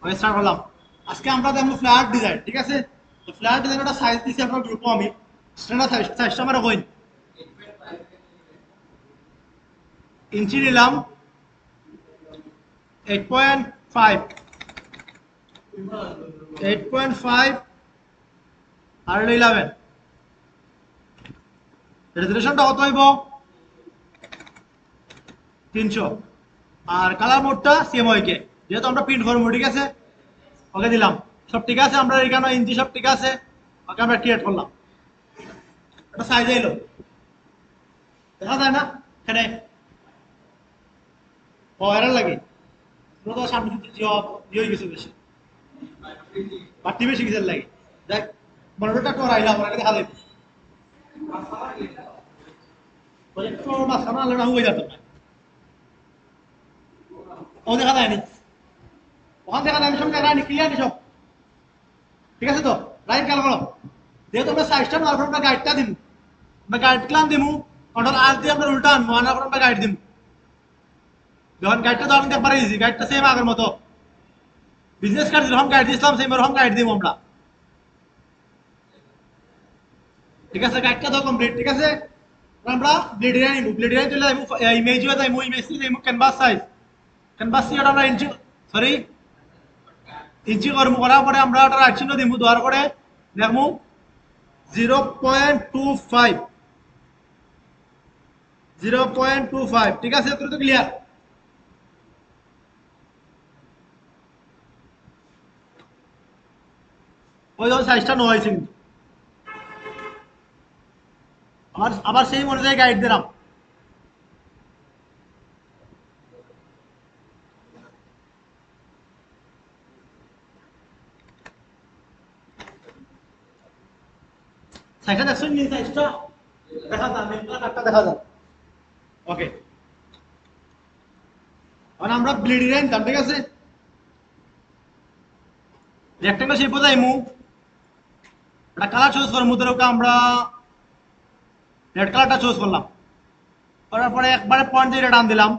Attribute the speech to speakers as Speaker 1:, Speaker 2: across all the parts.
Speaker 1: Okay start করলাম। আজকে আমরা দেখবো ফ্ল্যাট ডিজাইন, ঠিক আছে? তো ফ্ল্যাট ডিজাইন একটা সাইজ দিছি আপনার গ্রুপে আমি স্ট্যান্ডার্ড সাইজটা আমরা কইন ইঞ্চি নিলাম 8.5, 8.5 আর 11। রেজুলেশনটা কত হইব? 300। আর কালার মোডটা সেম হইকে, যেহেতু আমরা প্রিন্ট করবো, ঠিক আছে? ওকে দিলাম, সব ঠিক আছে। আমরা এখানে ইঞ্চি সব ঠিক আছে, ওকে আমরা ক্রিয়েট করলাম। এটা সাইজ এলো, দেখা যায় না এখানে? ও এরার লাগে তো সামনে হয়ে গেছে বেশি, বাড়তি বেশি কিছু লাগে। দেখ মনিটরটা একটু রাইলাম, ওরা দেখা যাবে একটু মাঝখানে আলো না হয়ে যেত না। ও দেখা যায়নি, ওখান দেখা যায়নি, সব রাইনি ক্লিয়ার সব ঠিক আছে তো? রাইট খেয়াল করো, যেহেতু আমরা সাইজটা মারফত আমরা গাইডটা দিব, আমরা গাইড ক্লাম দিমু, কন্ট্রোল আর দিয়ে আমরা উল্টা আনবো, আনার পর আমরা গাইড দিব। যখন গাইডটা ধরেন দেখবার ইজি, গাইডটা সেম আগের মতো বিজনেস কার্ড যেরকম গাইড দিয়েছিলাম সেম ওরকম গাইড দিব আমরা, ঠিক আছে? গাইডটা তো কমপ্লিট, ঠিক আছে? আমরা ব্লেড এরিয়া নিব, ব্লেড এরিয়া চলে যাইব, ইমেজ হয়ে যাইব, ইমেজ থেকে যাইব ক্যানভাস সাইজ, ক্যানভাস থেকে আমরা ইঞ্চি, সরি ইঞ্চি করবো, করার পরে আমরা ওটা রাইট চিহ্ন দিব, দেওয়ার পরে দেখবো 0.25, 0.25, ঠিক আছে? তো ক্লিয়ার। ওই যখন সাইজটা নেওয়া হয়েছে কিন্তু আবার আবার সেই অনুযায়ী গাইড দিলাম। সাইজটা দেখছেন নি? সাইজটা দেখা যায়, মেনটা দেখা যায়। ওকে, এখন আমরা ব্লেড এরিয়া নিতাম, ঠিক আছে? রেক্টেঙ্গল শেপ যাইমু, একটা কালার চুজ করবো, ধরো আমরা রেড কালারটা চুজ করলাম, করার পরে একবারে পয়েন্ট দিয়ে টান দিলাম,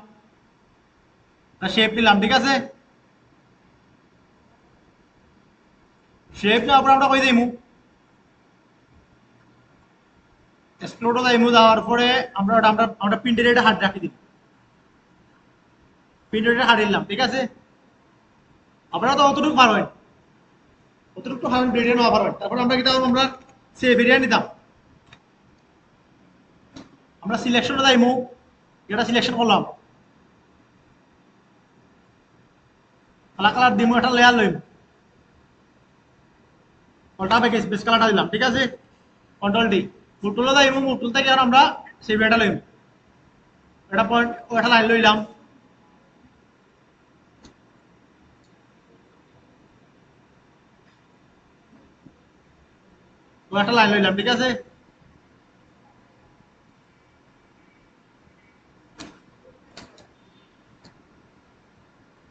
Speaker 1: শেপ নিলাম, ঠিক আছে? শেপ নেওয়ার পর আমরা কই যাইমু, এক্সপ্লোডও যাইমু, যাওয়ার পরে আমরা আমরা আমরা প্রিন্টের এটা হাত রাখি দিব, প্রিন্টের এটা হাত দিলাম, ঠিক আছে? আপনারা তো অতটুকু পারবেন, অতটুকু হাত বেরিয়ে নেওয়া পারবেন। তারপর আমরা কি করবো, আমরা সেভ এরিয়া নিতাম, আমরা সিলেকশনে যাইমু, এটা সিলেকশন করলাম, কালার কালার দিমু, একটা লেয়ার লইমু, ওটা বেস কালারটা দিলাম, ঠিক আছে? কন্ট্রোল ডি, মুটুলে যাইমু, মুটুল থেকে আর আমরা সেভ এটা লইমু, এটা পয়েন্ট ও একটা লাইন লইলাম, ও একটা লাইন লইলাম, ঠিক আছে?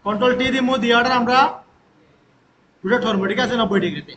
Speaker 1: কন্ট্রোল টি দিমু, দিয়ে অর্ডার আমরা রোটেট করবো, ঠিক আছে? 90 ডিগ্রিতে।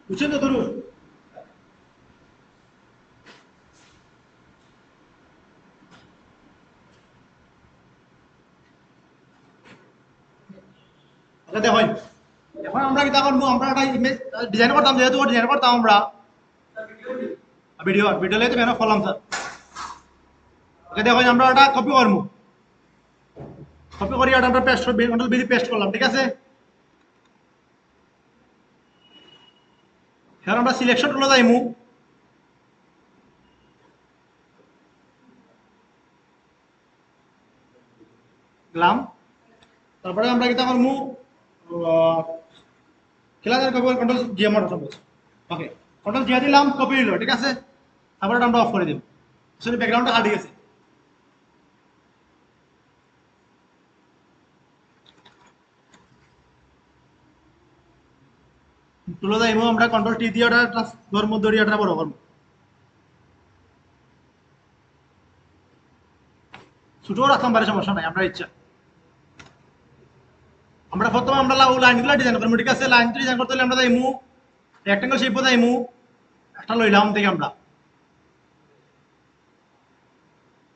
Speaker 1: বুঝছেন তো? ধরুন আচ্ছা দেখুন, এখন আমরা কি করবো, আমরা একটা ইমেজ ডিজাইন করতাম, যেহেতু ডিজাইন করতাম আমরা ভিডিও ভিডিও লাইতে মেহনত করলাম স্যার। ওকে দেখুন, আমরা ওটা কপি করবো, কপি করি ওটা আমরা পেস্ট কন্ট্রোল বি পেস্ট করলাম, ঠিক আছে? এবার আমরা সিলেকশন টুলে যাইমু, গেলাম, তারপরে আমরা কি করবো, খেলা কপি কন্ট্রোল জিএম অপশন বলছে, ওকে কন্ট্রোল জিয়া দিলাম, কপি হলো, ঠিক আছে? তারপরে আমরা অফ করে দিব, আসলে ব্যাকগ্রাউন্ডটা হারিয়ে গেছে। তুলো যাইমু আমরা কন্ট্রোল টি দিয়ে ওটা ধর্ম দড়িয়াটা বড় করবো ছোটও রাখতাম পারে সমস্যা নাই আমরা ইচ্ছা আমরা প্রথমে আমরা লাইনগুলো ডিজাইন করবো ঠিক আছে লাইন ডিজাইন করতে হলে আমরা যাইমু রেক্টেঙ্গল শেপও যাইমু একটা লইলাম থেকে আমরা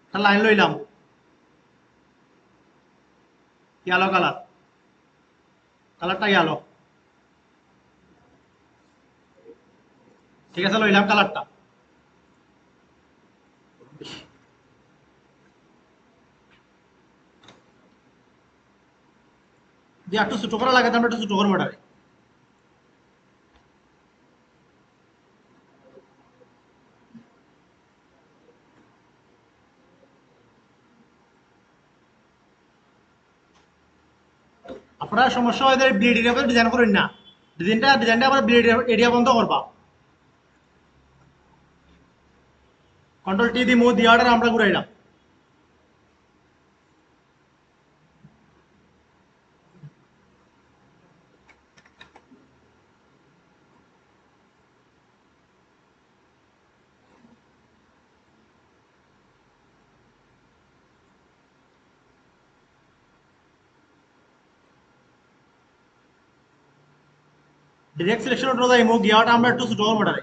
Speaker 1: একটা লাইন লইলাম ইয়েলো কালার কালারটা ইয়েলো ঠিক আছে লইলাম কালারটা যে একটু ছোট করা লাগে আমরা একটু ছোট করবো এটারে আপনার সমস্যা হয় ব্লেড এরিয়া ডিজাইন করেন না ডিজাইনটা আবার ব্লেড এরিয়া বন্ধ করবা কন্ট্রোল টি দিমু দিয়ে অর্ডার আমরা ঘুরাইলাম ডিরেক্ট সিলেকশন ওটা যাইমু গিয়াটা আমরা একটু ছোট করবো এটারে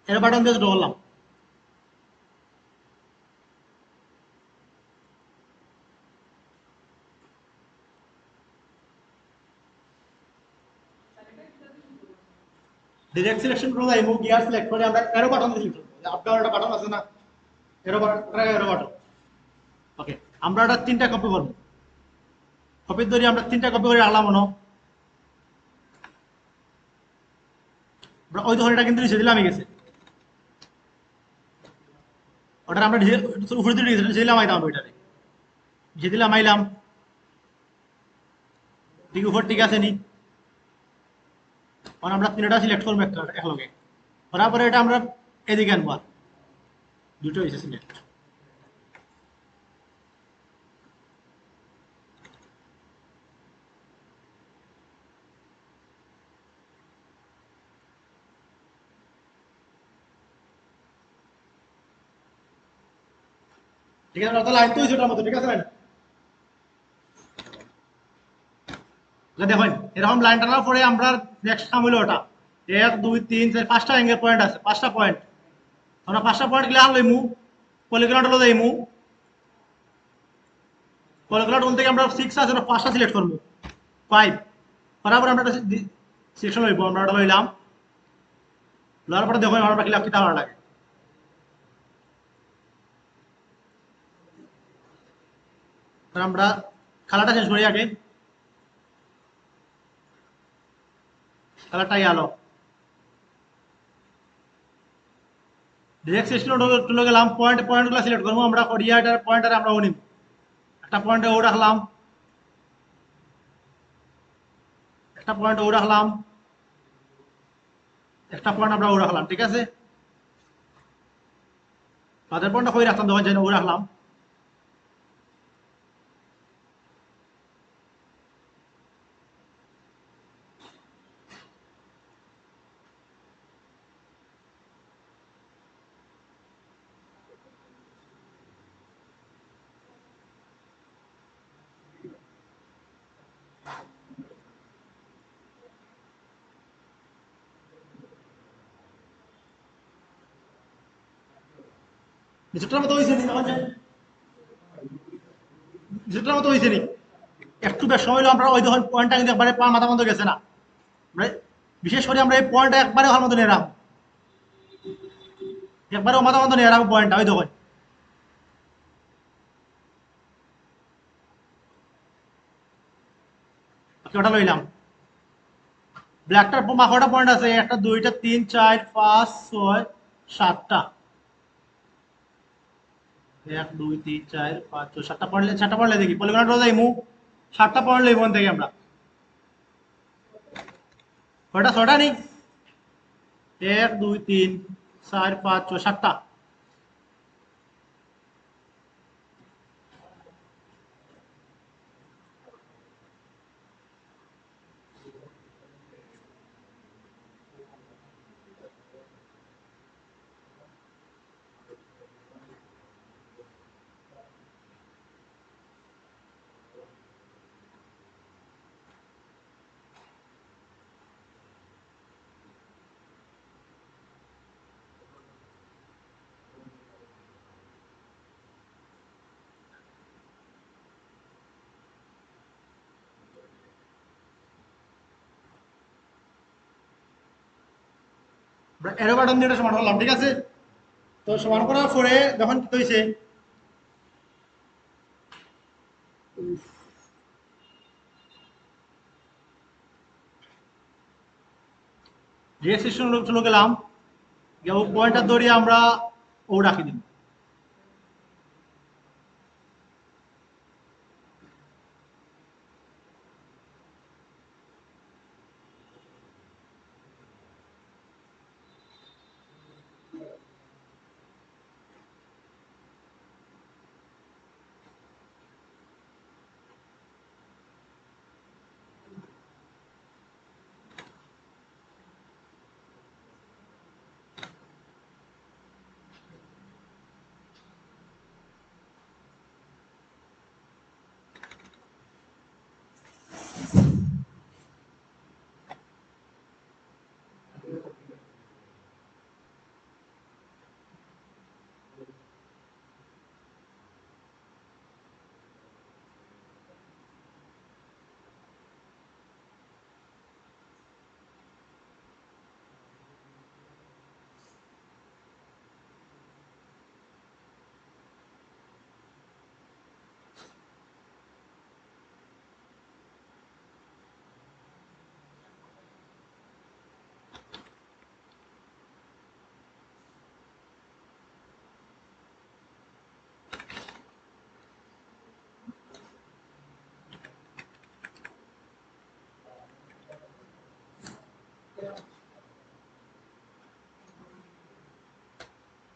Speaker 1: এর বাটন দিয়ে ছোট করলাম ডিরেক্ট সিলেকশন করে যাইমু গিয়ার সিলেক্ট করে আমরা এরো বাটন দিয়ে সিলেক্ট করব আপনার একটা বাটন আছে না এরো বাটন ওকে আমরা এটা তিনটা কপি করব কপির ধরে আমরা তিনটা কপি করে রাখলাম মনো ওই ধরে এটা কিন্তু নিচে দিলাম গেছে ওটা আমরা উপরে দিয়ে নিচে দিলাম আইতাম ওইটারে নিচে দিলাম আইলাম ঠিক উপর ঠিক আছে নি এখন আমরা তিনটা সিলেক্ট করবো একটা একলগে করার পরে এটা আমরা এদিকে আনবো দুটো হয়েছে সিলেক্ট ঠিক আছে ওটা লাইন তো হয়েছে ওটার মতো ঠিক আছে দেখেন এরকম লাইন টানার পরে আমরা নেক্সট কাম হইলো ওটা 1 2 3 4 5টা অ্যাঙ্গেল পয়েন্ট আছে 5টা পয়েন্ট আমরা 5টা পয়েন্ট গিলা লইমু পলিগন হলো যাইমু পলিগন টুল থেকে আমরা 6 আছে 5টা সিলেক্ট করবো 5 বরাবর আমরা সিলেকশন লইব আমরা ওটা লইলাম লওয়ার পরে দেখো আমরা কিলা কিতা ভালো লাগে আমরা কালারটা চেঞ্জ করি আগে কালারটা আলো ডিরেক্ট সিলেকশন টুলে গেলাম পয়েন্টগুলো সিলেক্ট করবো আমরা করিয়াটার পয়েন্টারে আমরা নিব একটা পয়েন্টে ও রাখলাম একটা পয়েন্ট ও রাখলাম একটা পয়েন্ট আমরা ও রাখলাম ঠিক আছে তাদের পয়েন্টটা কই রাখতাম যখন যাই ও রাখলাম নিচেরটার মতো হয়েছে নি নিচেরটার মতো হয়েছে নি একটু বেশ সময় হলো আমরা ওই যখন পয়েন্টটা কিন্তু একবারে পা মাথা বন্ধ গেছে না আমরা বিশেষ করে আমরা এই পয়েন্টটা একবারে হওয়ার মতো নিয়ে রাখবো একবারে মাথা বন্ধ নিয়ে রাখবো পয়েন্টটা ওই দেখুন ওটা লইলাম ব্ল্যাকটার কটা পয়েন্ট আছে একটা দুইটা 3 4 5 6 7টা 1 2 3 4 5 6 7টা পয়েন্ট দেখি পলিগন রোজ আইমু 7টা পয়েন্ট লইব থেকে আমরা কয়টা 6টা নেই 1 2 3 4 5 6 7টা এরো বাটন দিয়ে সমান করলাম, ঠিক আছে? তো সমান করার পরে যখন কি হয়েছে, রিয়েকশন চলে গেলাম, পয়েন্টটা ধরিয়ে আমরা ও রাখি দিন।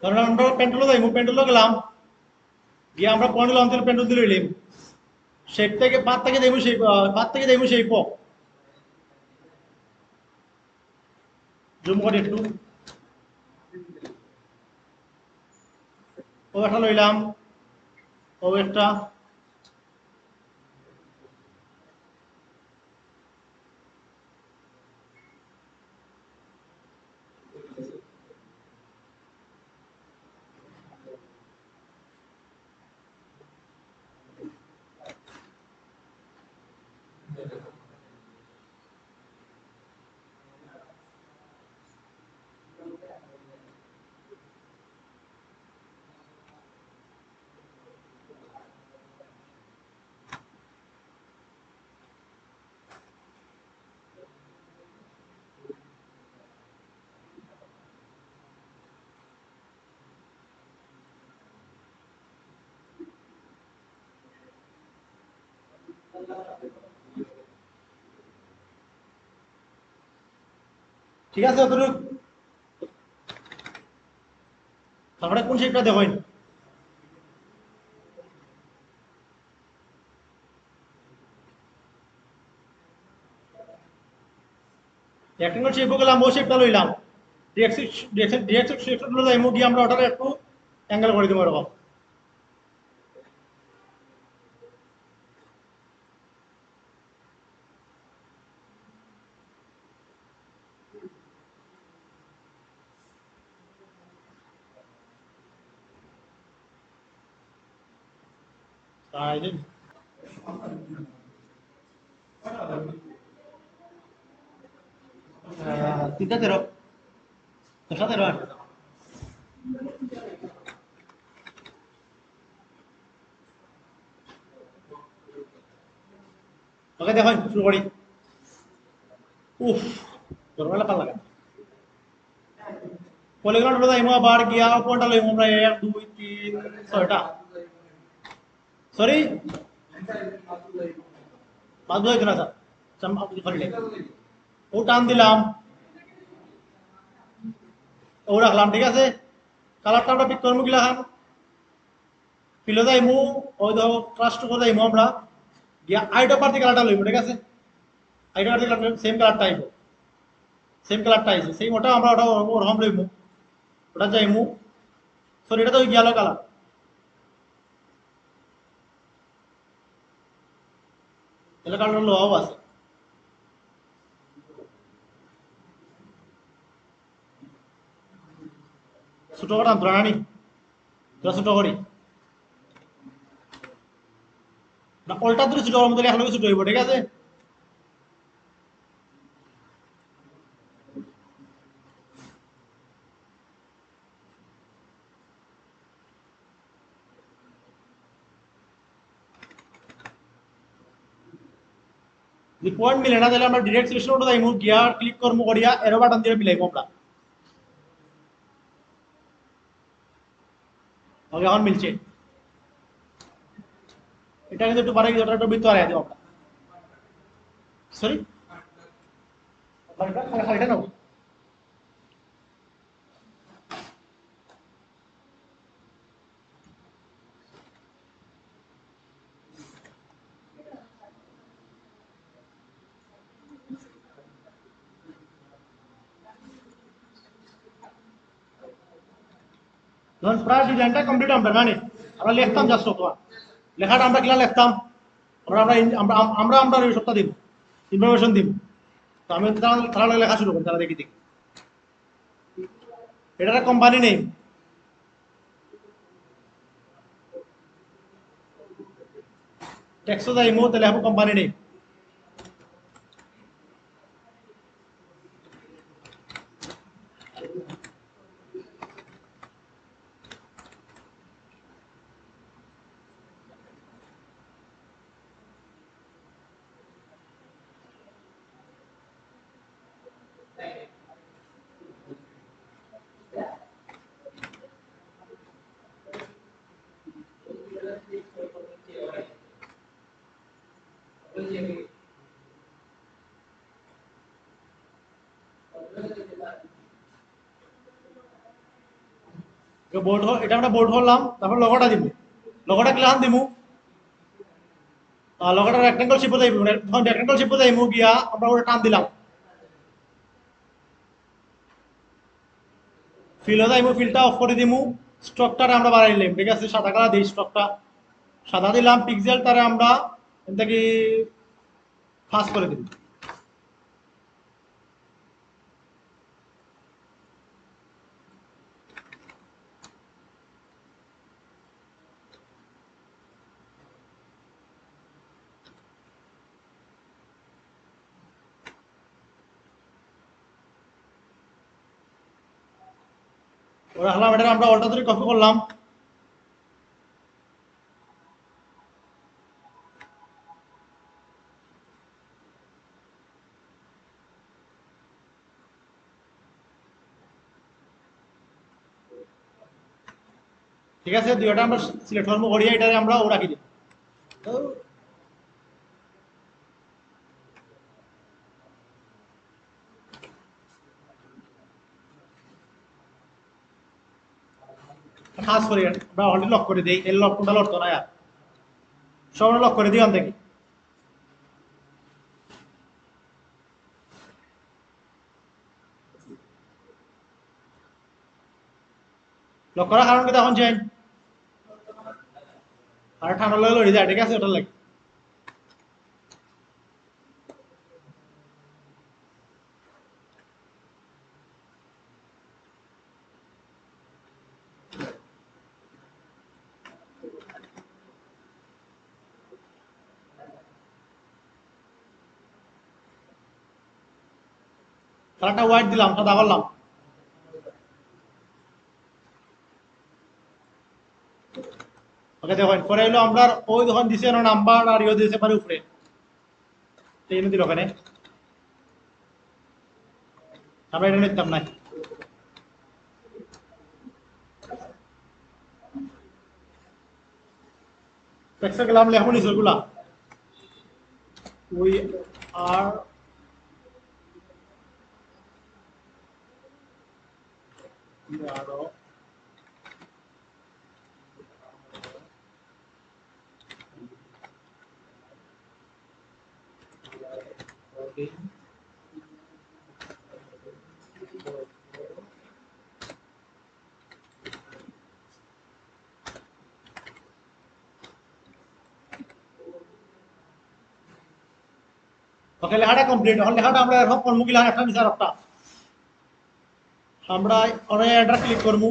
Speaker 1: কারণ আমরা পেন্টুলো যাই, পেন্টুলো গেলাম, গিয়ে আমরা পয়েন্ট অঞ্চল পেন্টুল দিয়ে লইলাম, শেপ থেকে পাত থেকে দেবো, সেই পাত থেকে দেবো সেই প জুম করে একটু ও একটা লইলাম, ও একটা, ঠিক আছে অতটুকু। তারপরে কোন শেপটা দেখেন, রেক্টেঙ্গল শেপ গেলাম, ও শেপটা লইলাম, ডিএক্স শেপটা যাইমু, গিয়ে আমরা ওটাকে একটু অ্যাঙ্গেল করে দেবো এরকম। তাই দিন তিনটা তেরো, দশটা তেরো। ওকে দেখুন শুরু করি। উফ, দরকার পাল্লা লাগে। পলিগন হলো যাইমু, আবার গিয়া কোনটা লইমু আমরা, এক দুই তিন ছয়টা, সরি পাঁচ দুই না স্যার, ও টান দিলাম, ও রাখলাম, ঠিক আছে? কালারটা আমরা পিক করবো গিলা খান, ফিলে যাইমু, ওই ধরো ট্রাস্ট করে যাইমু আমরা, গিয়া আইডো পার্টি কালারটা লইমু, ঠিক আছে? আইডো পার্টি কালার সেম কালারটা আইবো, সেম কালারটা আইছে, সেই ওটা আমরা ওটা ওরকম লইমু, ওটা যাইমু, সরি এটা তো ওই গেলো কালার, তাহলে কালারটা লোহাও আছে। ছোট কটা ধরানি, তোরা ছোট করি না, অল্টা ধরে ছোট করার মতো এখন ছোট হইব, ঠিক আছে? যদি পয়েন্ট মিলে না তাহলে আমরা ডিরেক্ট সিলেকশন ওটা যাইমু গিয়া ক্লিক করবো করিয়া এরো বাটন দিয়ে মিলাইবো আমরা। ওকে এখন মিলছে। এটা কিন্তু একটু পারে ওটা একটু ভিতরে আয়া দিব আমরা। সরি খালিটা নাও। ধরুন প্রায় ডিজাইনটা কমপ্লিট আমরা জানি, আমরা লিখতাম জাস্ট তোমার লেখাটা আমরা কিলা লিখতাম, আমরা আমরা আমরা আমরা আমরা সপ্তাহ দিব ইনফরমেশন দিব। তো আমি তারা লেখা শুরু করি, তারা দেখি দেখি এটা একটা কোম্পানি নেই, ট্যাক্সও যাইমু তাহলে হবে কোম্পানি নেই। বোর্ড এটা আমরা বোর্ড হলাম, তারপর লগোটা দিব, লগোটা ক্লাস দিমু, লগোটা রেক্টেঙ্গল শেপে যাইব, তখন রেক্টেঙ্গল শেপে যাইমু গিয়া আমরা ওটা টান দিলাম, ফিল যাইমু, ফিলটা অফ করে দিমু, স্ট্রকটা আমরা বাড়াই দিলাম, ঠিক আছে সাদা কালার দিই, স্ট্রকটা সাদা দিলাম, পিক্সেলটারে আমরা এখান থেকে ফাস্ট করে দিব। ওরা হলাম এটা আমরা অল্টা ধরে কপি করলাম, ঠিক আছে দুইটা আমরা সিলেক্ট করবো করিয়া এটারে আমরা ও রাখি দিব। তো খাস করি আমরা অলরেডি লক করে দিই, এর লক কোনটা লড়তো না, সব লক করে দিই দেখি। লক করার কারণ কি তখন চেঞ্জ আর ঠান্ডা লাগে লড়ে যায়, ঠিক আছে ওটা লাগে। কালারটা হোয়াইট দিলাম, সাদা করলাম, ওকে দেখেন পরে হলো আমরা ওই যখন দিছে নাম্বার আর ইয়ে দিয়েছে পারে উপরে, এই দিল ওখানে আমরা এটা নিতাম না। টেক্সটে গেলাম লেখো নিচে গুলা উই আর আরো ওকে লেখাটা কমপ্লিট, এখন লেখাটা আমরা এরকম করবো কি একটা নিচে একটা আমরা অনেক এন্টার ক্লিক করবো,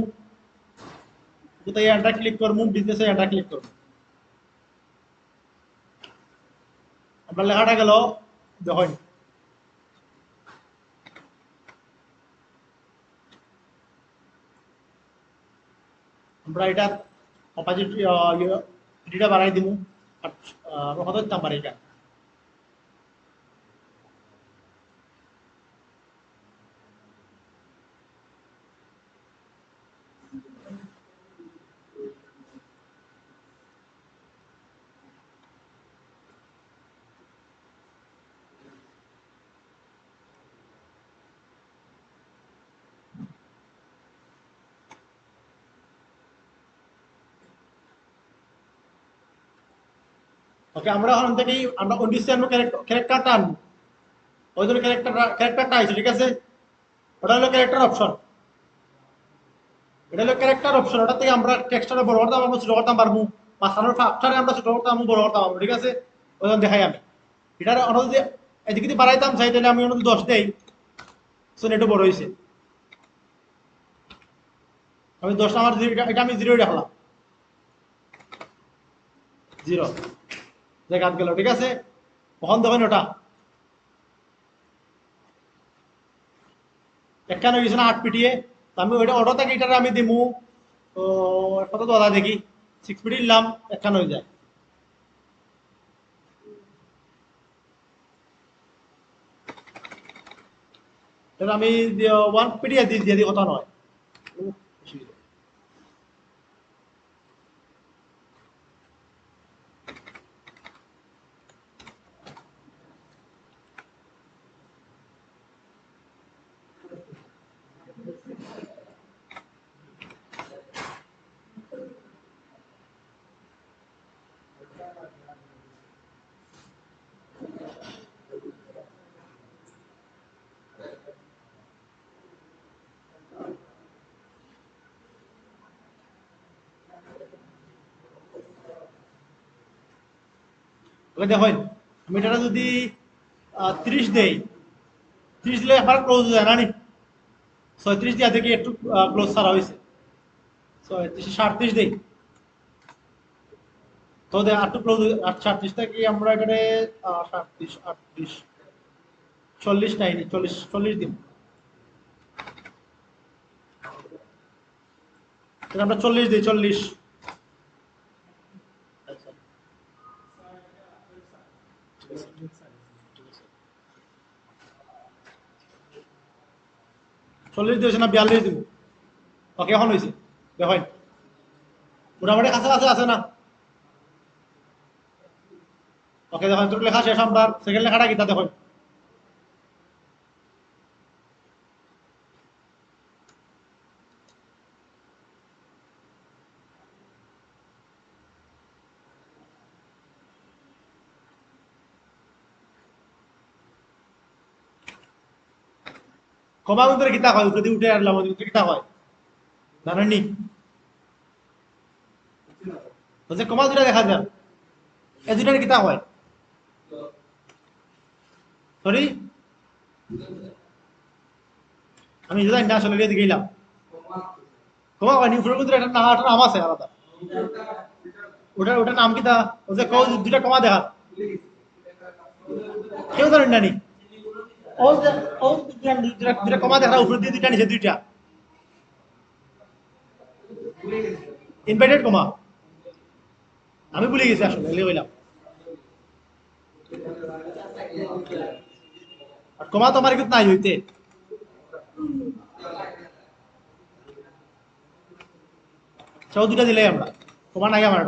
Speaker 1: যেটা এন্টার ক্লিক করবো বিজনেসে এন্টার ক্লিক করবো, আমরা লেখাটা গেল দেখুন আমরা এটা অপোজিট এটা বাড়াই দিব, আমরা কত দিতাম পারি এটা ওকে, আমরা এখন থেকেই আমরা ওডিসি আনবো, ক্যারেক্টারটা আনবো, ওই জন্য ক্যারেক্টারটা আইছে, ঠিক আছে? ওটা হলো ক্যারেক্টার অপশন, এটা হলো ক্যারেক্টার অপশন। ওটা থেকে আমরা টেক্সটটা বড় করতে পারবো, ছোট করতে পারবো, মাঝখানের ফাঁকটারে আমরা ছোট করতে পারবো, বড় করতে পারবো, ঠিক আছে? ওই জন্য দেখাই আমি এটার অন্য যদি এদিকে যদি বাড়াইতাম চাই, তাহলে আমি অন্য 10 দেই, শোন একটু বড় হয়েছে, আমি 10 আমার এটা আমি 0 রাখলাম, 0 জায়গা গেল, ঠিক আছে? কখন দেখেন ওটা একখান হয়ে গেছে না 8 পিটিয়ে, তো আমি ওইটা অটো থেকে এটারে আমি দিমু, তো কত তো আদা দেখি 6 পিটি নিলাম, একখান হয়ে যায়। তাহলে আমি 1 পিটি দিয়ে দিই, কথা নয়। ওকে দেখেন, আমি এটা যদি 30 দেই, 30 দিলে আমার ক্লোজ হয়ে যায় না নি? 36 দিয়া দেখি একটু ক্লোজ ছাড়া হয়েছে, 37 দেই, তো আর একটু ক্লোজ, 37 থেকে আমরা এখানে 37 38 40 নাই, 40 দিন, তাহলে আমরা 40 দিই, 40। আচ্ছা, 40 দিয়েছে না 42 দিব? ওকে, এখন হয়েছে, দেখেন মোটামুটি কাছাকাছি আছে না? ওকে দেখেন, তোর লেখা শেষ, আমরা সেকেন্ড লেখাটা কি তা দেখেন। কমা উত্তরে কিতা হয়, উপরে দিয়ে উঠে আসলাম, উত্তরে কিতা হয় জানেননি? বলছে কমা দুটা দেখা যায়, এই দুটার কিতা হয়, সরি আমি জানি না, আসলে এদিকে গেলাম। কমা হয়নি, উপরের মধ্যে একটা নাম আছে আলাদা, ওটার নাম কিতা? বলছে দুটা কমা দেখা, কেউ জানেন না নি? ও যে ও দুটা কমা দেখা, উপরে দিয়ে দুইটা নিচে দুইটা, ইনভার্টেড কমা, আমি ভুলে গেছি আসলে, এলে কইলাম। আর কমা তো আমার কিন্তু নাই হইতে, সেও দুটা দিলাই আমরা, কমা নাই আমার।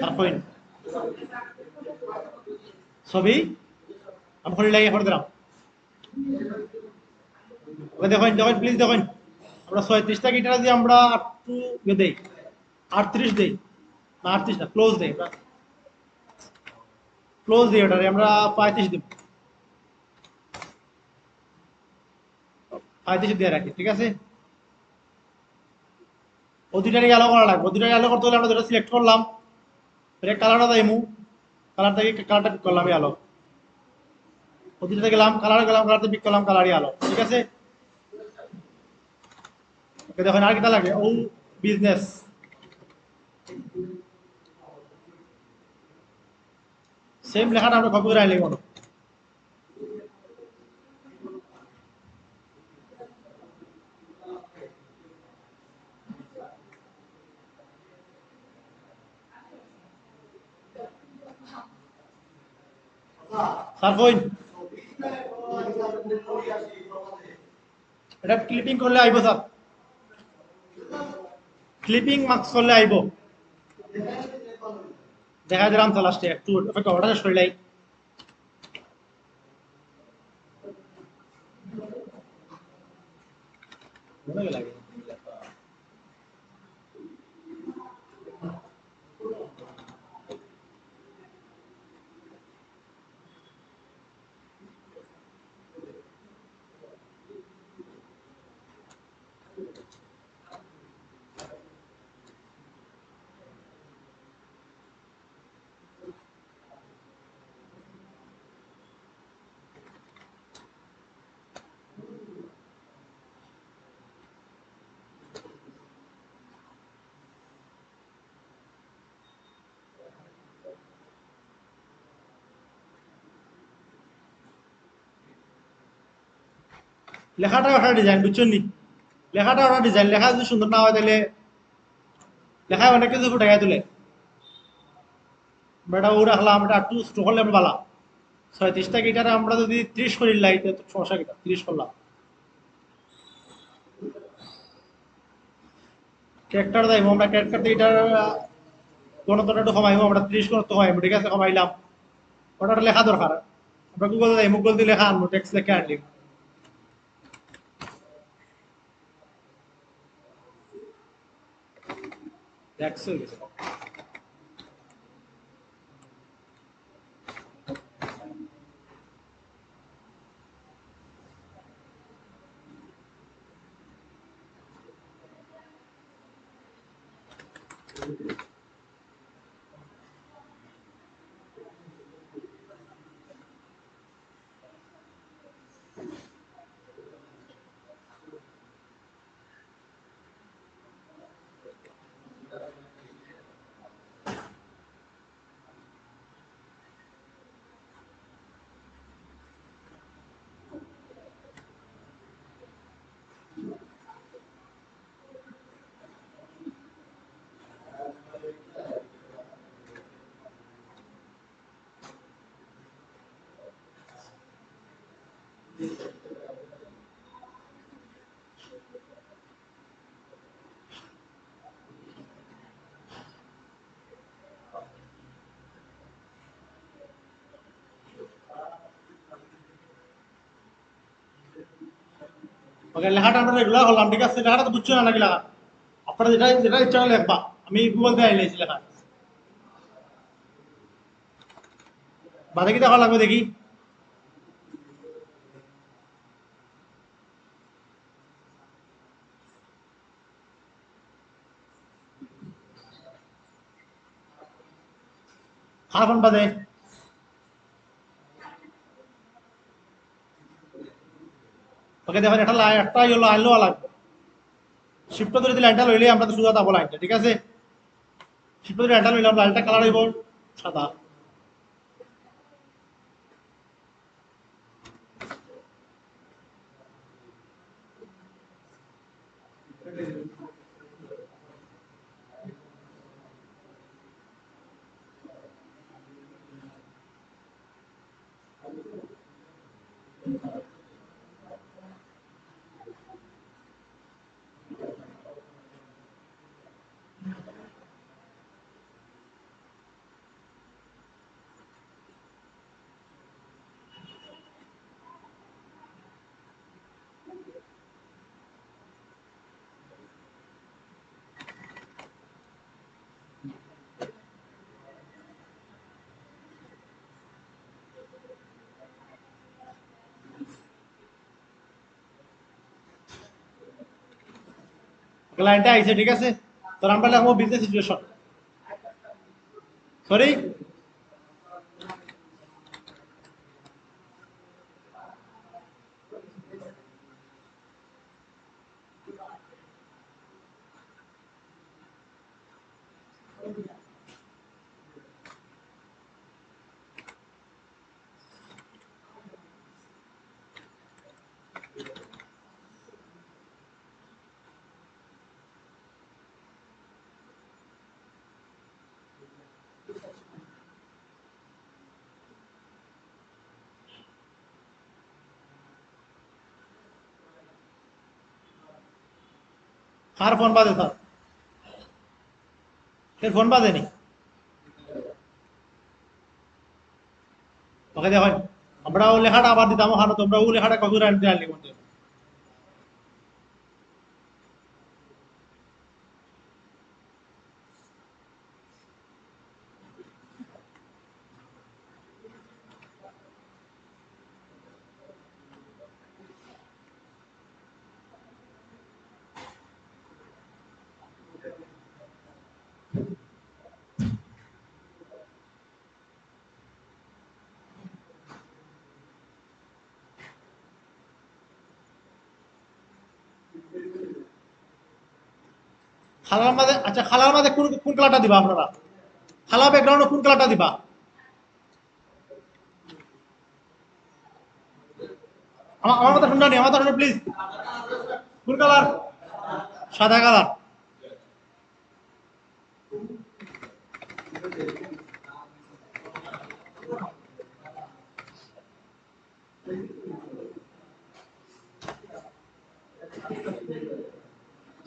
Speaker 1: তারপর ছবি আমি খড়ি লাগিয়ে করে দিলাম। ওকে দেখেন, দেখেন প্লিজ দেখেন, আমরা 36টা গিটার দিয়ে আমরা একটু দেই, 38 দেই, না 38 না, ক্লোজ দেই, আমরা ক্লোজ দিই, ওটারে আমরা 35 দিব। ফাইতে দিয়ে রাখি, ঠিক আছে? ও দুইটারই আলো করা লাগবে। দুইটারই আলো করতে হলে আমরা দুটো সিলেক্ট করলাম, কালারটা দেবো, কালার থেকে কালারটা পিক করলাম, এই আলো। ও দুইটাতে গেলাম, কালারে গেলাম, কালারতে পিক করলাম, কালারই আলো, ঠিক আছে? ওকে, দেখুন আর কিটা লাগে, ও বিজনেস সেম লেখাটা আমরা কপি করে আনলে কোনো সারফইন এটা ক্লিপিং করলে আইব স্যার, ক্লিপিং মার্কস করলে আইব। দেখা দিলাম তো লাস্টে একটু অপেক্ষা, অর্ডার সরিলাই লাগে। লেখাটা ওটা ডিজাইন, বুঝছেন নি? লেখাটা ওটা ডিজাইন, লেখা যদি সুন্দর না হয় তাহলে লেখায় অনেক কিছু ফুটাইয়া তুলে। বেটা ও রাখলাম, এটা একটু স্ট্রো করলে আমরা বালা 36টা গিটারে আমরা যদি 30 করি লাই তো সমস্যা কিটা, 30 করলাম। ক্যারেক্টার দেবো আমরা, ক্যারেক্টার এটার গণতটা একটু কমাইবো আমরা, 30 গণত্ব কমাইবো, ঠিক আছে? কমাইলাম, ওটা লেখা দরকার, আমরা গুগল যাই, গুগল দিয়ে লেখা আনবো, টেক্সট লেখা আনলি দেখছো হয়ে গেছে। ওকে, লেখাটা আমরা রেগুলার হলাম, ঠিক আছে? লেখাটা তো বুঝছো না নাকি লেখা? আপনারা যেটা যেটা ইচ্ছা করে লিখবা, আমি গুগল দিয়ে আইলেছি লেখা। বাদে কি দেখা লাগবে দেখি। খারাপ বাদে ওকে, দেখেন একটা লাইন, একটা হলো লাইন লওয়া লাগবে। শিফট ধরে যদি লাইনটা লইলে আমরা তো সোজা যাবো লাইনটা, ঠিক আছে? শিফট ধরে লাইনটা লইলাম, লাইনটা কালার হইব সাদা। ক্লায়েন্টে আইছে, ঠিক আছে? তো আমরা লিখবো বিজনেস সিচুয়েশন। সরি, কার ফোন বাজে স্যার? এর ফোন বাজে নি? ওকে দেখেন, আমরা ও লেখাটা আবার দিতাম ওখানে, তোমরা ও লেখাটা কপি রাখতে আনলি মধ্যে। খালার মাঝে, আচ্ছা খালার মাঝে কোন কোন কালারটা দিবা আপনারা? খালা ব্যাকগ্রাউন্ডে কোন কালারটা দিবা? আমার কথা শুননা নি, আমার কথা শুনে প্লিজ। কোন কালার? সাদা কালার।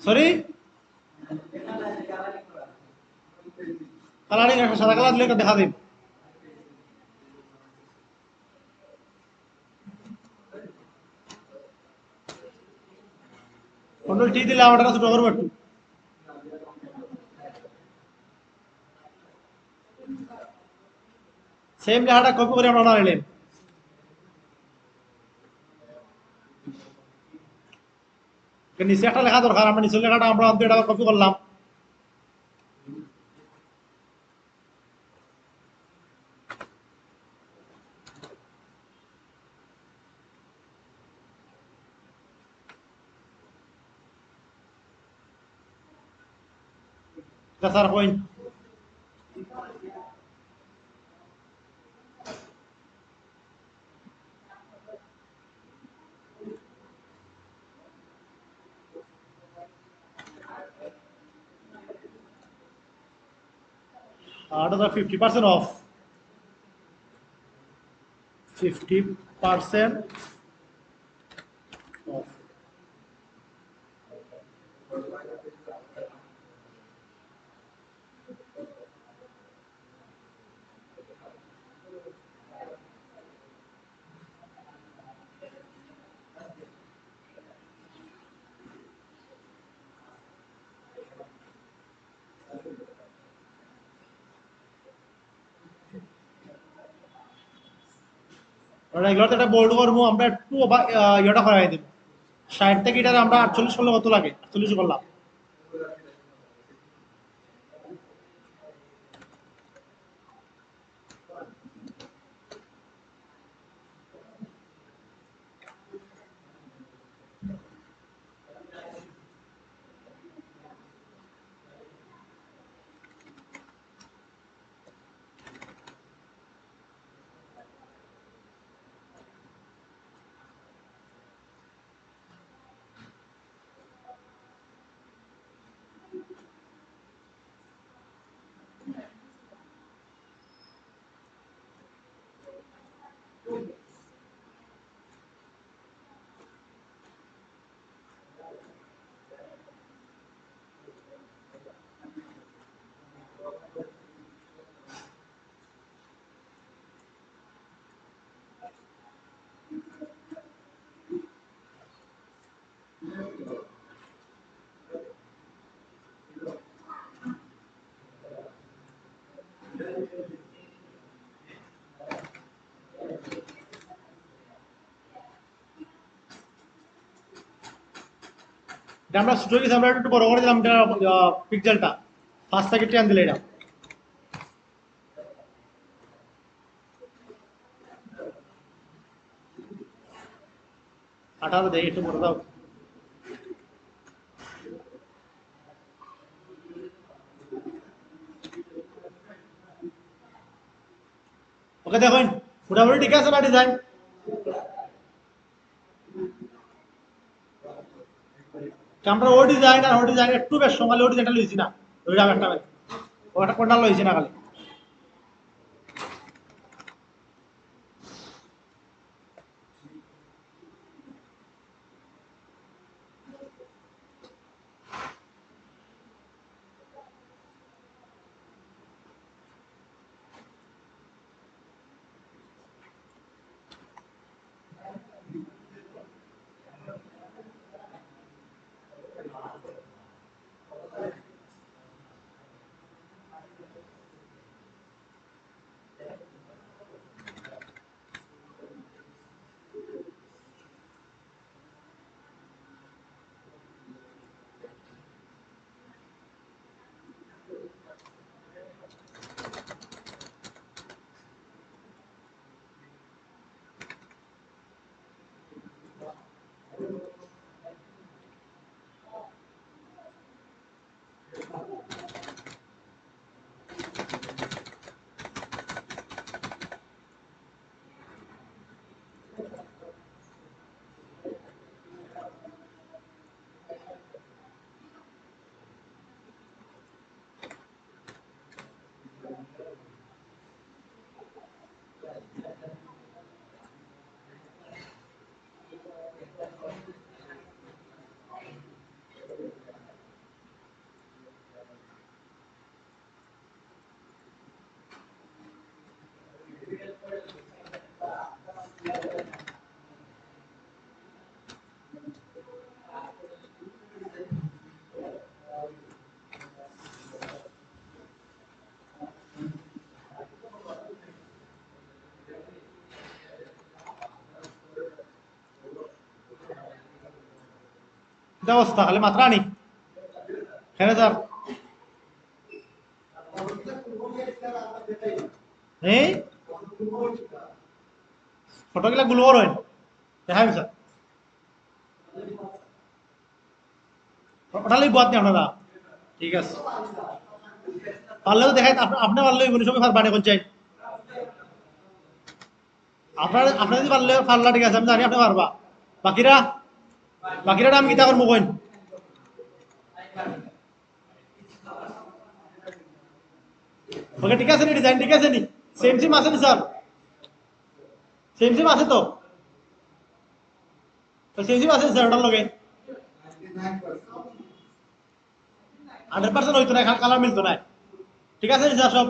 Speaker 1: সরি, কালারিং একটা সাদা কালার দিলে একটা দেখা দিন। কন্ট্রোল টি দিলে আমার ছোট করবো একটু। সেম লেখাটা কপি করে আমরা নিলেন। নিচে একটা লেখা দরকার, আমরা নিচের লেখাটা আমরা এটা কপি করলাম। স্যার কইন। আর 50% অফ। 50% অফ। এগুলোতে একটা বোল্ড করবো, আমরা একটু ইয়েটা করাই দেবো। 60 থেকে এটা আমরা 48 করলে কত লাগে? 48 করলাম। আমরা ছোট গেছি আমরা একটু বড় করে দিলাম পিক্সেলটা 5 থেকে টেন দিলে এটা আঠারো দেখি একটু বড় দাও ওকে দেখুন মোটামুটি ঠিক আছে না ডিজাইন আমরা ও ডিজাইন আর ও ডিজাইন একটু বেশ সমালে ও ডিজাইনটা লইছি না ওইটা একটা ওটা কোনটা লইছি না খালি এটা অবস্থা খালি মাত্রা আনি হ্যাঁ স্যার এই ফটোগুলা গুলো হয় দেখাই স্যার ওটা লই বাদ নেই আপনারা ঠিক আছে পারলেও দেখাই আপনি পারলে এগুলো সবই বাড়ি কোন চাই আপনার যদি পারলে পারলা ঠিক আছে আমি জানি আপনি পারবা বাকিরা বাকিরা আমি কিতা করবো কইন ওকে ঠিক আছে নি ডিজাইন ঠিক আছে নি সেম সেম আছে নি স্যার সেম সেম আছে তো সেম সেম আছে স্যার ওটার লগে 100% হইতো না কালার মিলতো না ঠিক আছে স্যার সব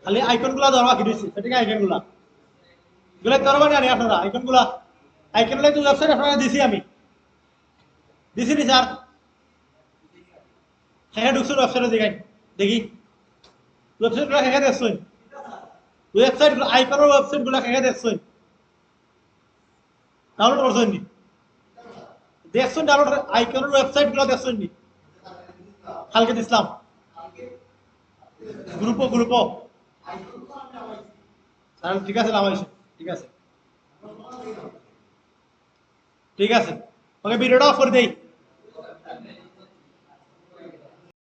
Speaker 1: খালি আইকন গুলা ধরবা কি দিছি ঠিক আইকন গুলা গুলা ধরবা না আপনারা আইকন গুলা আইকন গুলা তো ওয়েবসাইট আপনারা দিছি আমি দিছি নি স্যার হ্যাঁ ঢুকছো ওয়েবসাইটে দেখাই দেখি ওয়েবসাইট গুলা হ্যাঁ দেখছুন ওয়েবসাইট গুলো আইকনের ওয়েবসাইট গুলা হ্যাঁ দেখছুন ডাউনলোড করছুন নি দেখছুন ডাউনলোড আইকনের ওয়েবসাইট গুলো দেখছুন নি কালকে দিছিলাম গ্রুপ ঠিক আছে নামাইছো ঠিক আছে ঠিক আছে ওকে ভিডিওটা অফ করে দেই